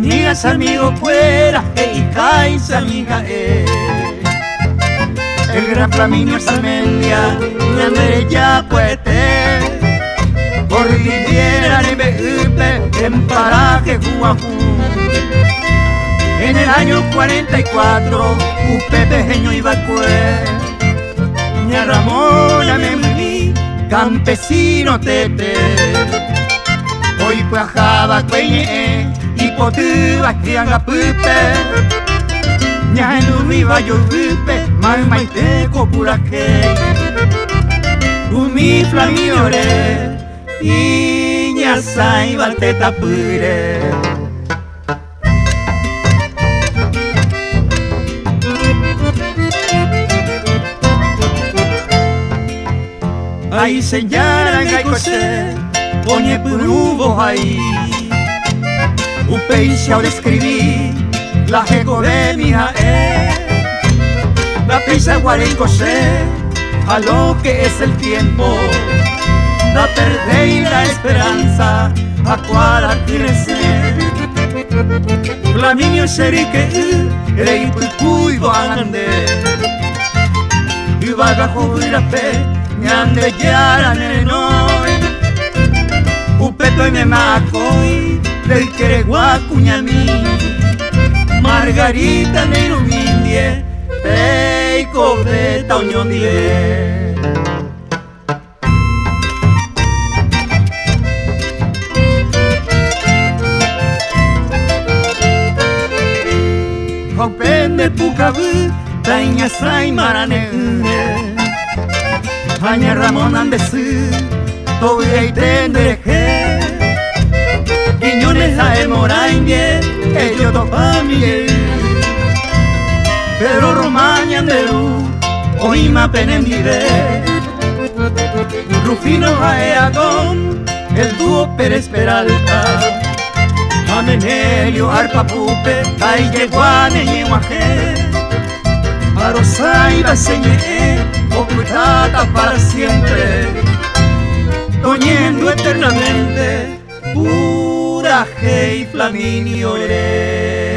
amigas, amigos fuera, y caes amiga, el gran Flaminio Salmendia, ñandere ya puete, por viviera en Beupe, en paraje Juajú. En el año 44, Upe pequeño iba a cue, ña Ramona me morí, campesino tete. Hoy pues ajaba cueñe, y potuba que haga pupe. Ña en un viva yo pupe, mai maiteco pura que. Mi Flaminio ore, y ña saiba te tapure. Ahí señalan que cosé, pone purubo ahí. Upe y se ahora escribí, la jeco de mi jae. La prisa guaren cosé, a lo que es el tiempo. La perdé y la esperanza, a cual crecer. Flaminio serique, rey pupuy guanande. Y va bajo la fe, ñande yaran en hoy. Upeto y me macoy, del quereguacuñamí. Margarita neirumindie, peico de taoñondie. Jopende pucabú, taña sai maranene. Aña Ramón andesú, todavía y tendereje. Quiñones a emoraingue, ellos topan Miguel. Pero Romaña anderú, oima penendide. Rufino a Eagón, el dúo Pérez Peralta. Amenelio, arpa pupe, calle guane, ñeguaje. Arosaiba señé, ocultada para siempre, toñendo eternamente, pura y Flaminio ore.